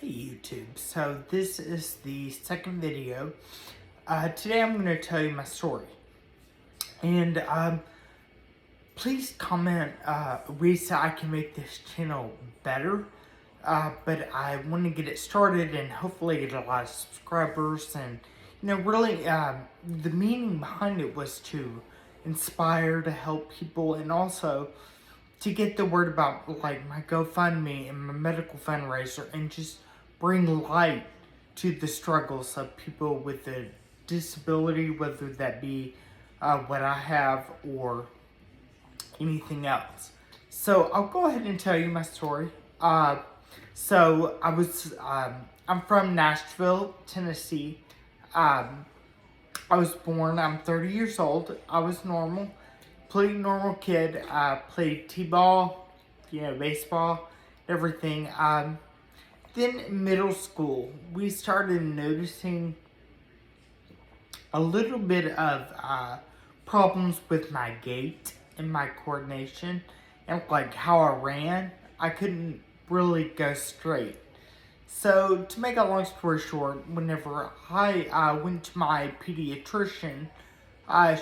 Hey YouTube, so this is the second video. Today I'm going to tell you my story. And please comment ways that I can make this channel better. But I want to get it started and hopefully get a lot of subscribers. And, really the meaning behind it was to inspire, to help people, and also to get the word about like my GoFundMe and my medical fundraiser and just bring light to the struggles of people with a disability, whether that be what I have or anything else. So I'll go ahead and tell you my story. I'm from Nashville, Tennessee. I was born, I'm 30 years old. I was normal, pretty normal kid. Played t-ball, baseball, everything. Then in middle school, we started noticing a little bit of problems with my gait and my coordination and like how I ran. I couldn't really go straight. So to make a long story short, whenever I went to my pediatrician,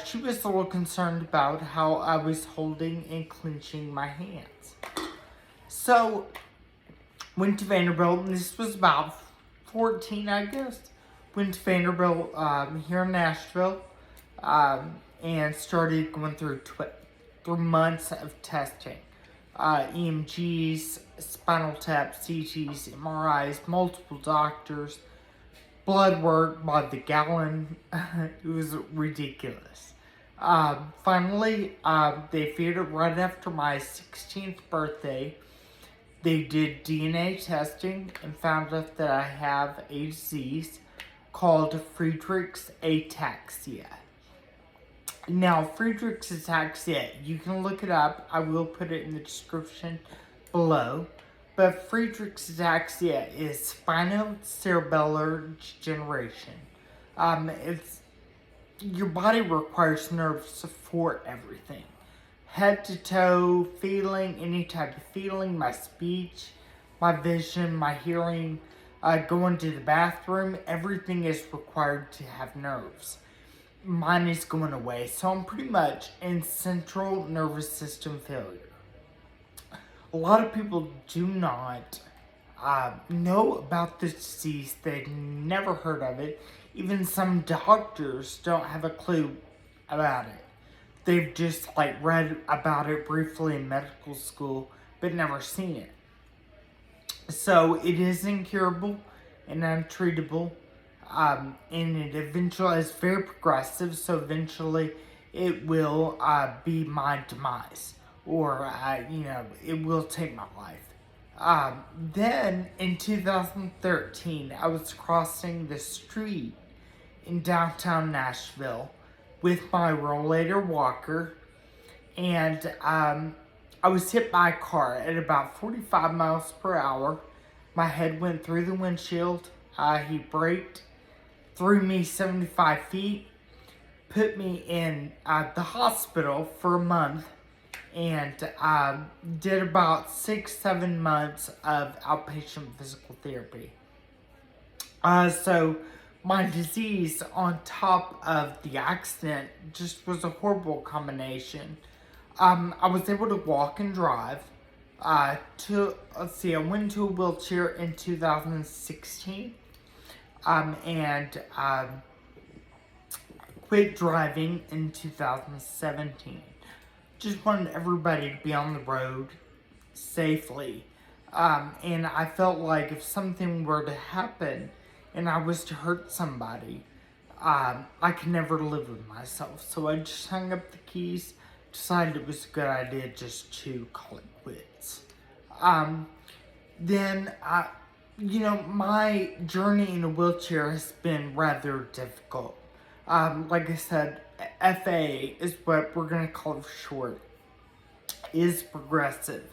she was a little concerned about how I was holding and clenching my hands. So went to Vanderbilt, and this was about 14, I guess. Went to Vanderbilt here in Nashville, and started going through months of testing. EMGs, spinal taps, CTs, MRIs, multiple doctors, blood work by the gallon. It was ridiculous. Finally, they figured it right after my 16th birthday. They did DNA testing and found out that I have a disease called Friedreich's ataxia. Now, Friedreich's ataxia, you can look it up. I will put it in the description below. But Friedreich's ataxia is spinocerebellar degeneration. It's your body requires nerves for everything. Head to toe, feeling, any type of feeling, my speech, my vision, my hearing, going to the bathroom, everything is required to have nerves. Mine is going away, so I'm pretty much in central nervous system failure. A lot of people do not know about this disease. They've never heard of it. Even some doctors don't have a clue about it. They've just read about it briefly in medical school, but never seen it. So it is incurable and untreatable, and it eventually is very progressive. So eventually, it will be my demise, or it will take my life. Then in 2013, I was crossing the street in downtown Nashville with my rollator walker, and I was hit by a car at about 45 miles per hour. My head went through the windshield. He braked, threw me 75 feet, put me in the hospital for a month, and did about 6-7 months of outpatient physical therapy. So my disease on top of the accident just was a horrible combination. I was able to walk and drive. I went into a wheelchair in 2016, and quit driving in 2017. Just wanted everybody to be on the road safely. And I felt like if something were to happen and I was to hurt somebody, I could never live with myself. So I just hung up the keys, decided it was a good idea just to call it quits. My journey in a wheelchair has been rather difficult. Like I said, FA is what we're going to call it for short, is progressive.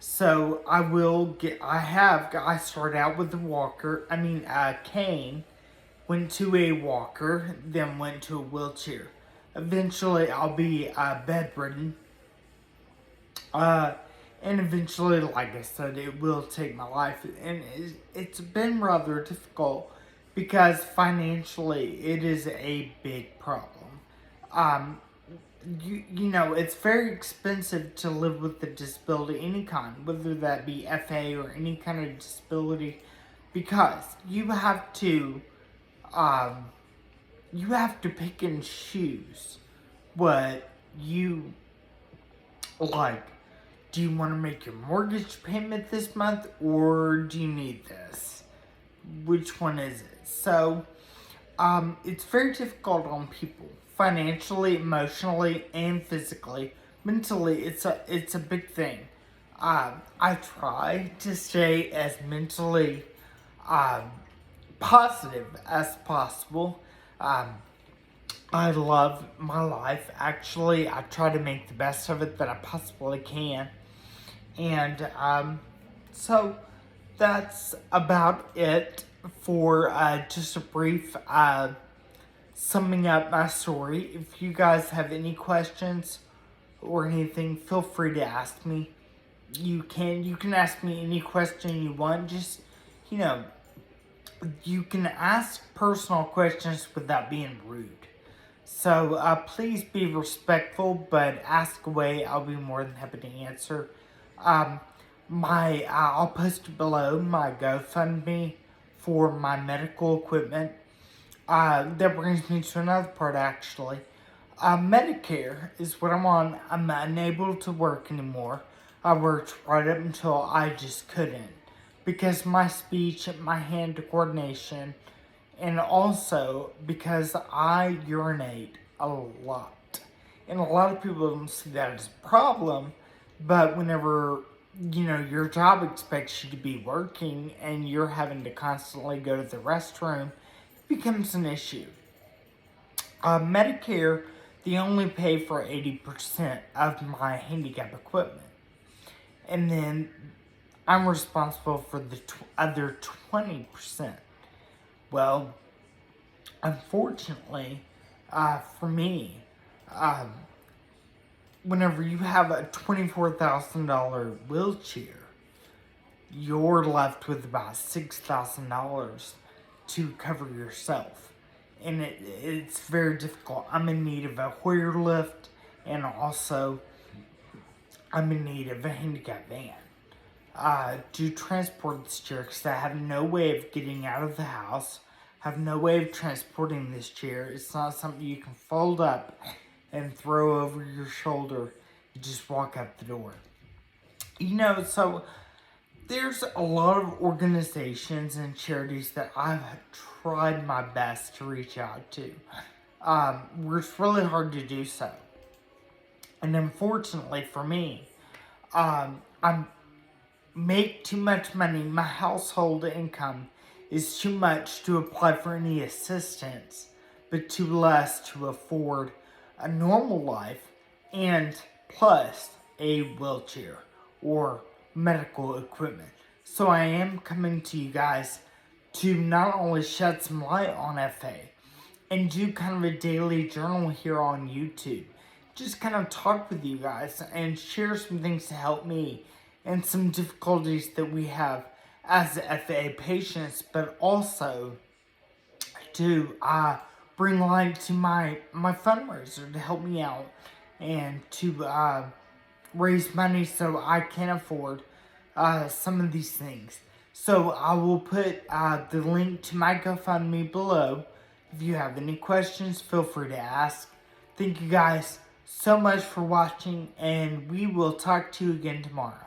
So I started out with a cane, went to a walker, then went to a wheelchair. Eventually I'll be bedridden. And eventually, like I said, it will take my life. And it's been rather difficult because financially it is a big problem. Um, it's very expensive to live with a disability, any kind, whether that be FA or any kind of disability, because um, you have to pick and choose what you like. Do you want to make your mortgage payment this month, or do you need this? Which one is it? So, it's very difficult on people financially, emotionally, and physically. Mentally, it's a big thing. I try to stay as mentally um, positive as possible. Um, I love my life. Actually, I try to make the best of it that I possibly can. And so that's about it for just a brief summing up my story. If you guys have any questions or anything, feel free to ask me. You can ask me any question you want. Just, you know, you can ask personal questions without being rude. So please be respectful, but ask away. I'll be more than happy to answer. Um, I'll post below my GoFundMe for my medical equipment. That brings me to another part, actually. Medicare is what I'm on. I'm unable to work anymore. I worked right up until I just couldn't, because my speech, my hand coordination, and also because I urinate a lot. And a lot of people don't see that as a problem, but whenever, your job expects you to be working and you're having to constantly go to the restroom, it becomes an issue. Medicare, they only pay for 80% of my handicap equipment. And then I'm responsible for the other 20%. Well, unfortunately, for me, whenever you have a $24,000 wheelchair, you're left with about $6,000 to cover yourself. And it's very difficult. I'm in need of a Hoyer lift, and also I'm in need of a handicap van to transport this chair, because I have no way of getting out of the house, have no way of transporting this chair. It's not something you can fold up and throw over your shoulder. You just walk out the door. So there's a lot of organizations and charities that I've tried my best to reach out to. Where it's really hard to do so. And unfortunately for me, I make too much money. My household income is too much to apply for any assistance, but too less to afford a normal life, and plus a wheelchair or medical equipment. So I am coming to you guys to not only shed some light on FA and do kind of a daily journal here on YouTube. Just kind of talk with you guys and share some things to help me and some difficulties that we have as FA patients, but also to bring light to my fundraiser to help me out and to raise money so I can afford some of these things. So I will put the link to my GoFundMe below. If you have any questions, feel free to ask. Thank you guys so much for watching, and we will talk to you again tomorrow.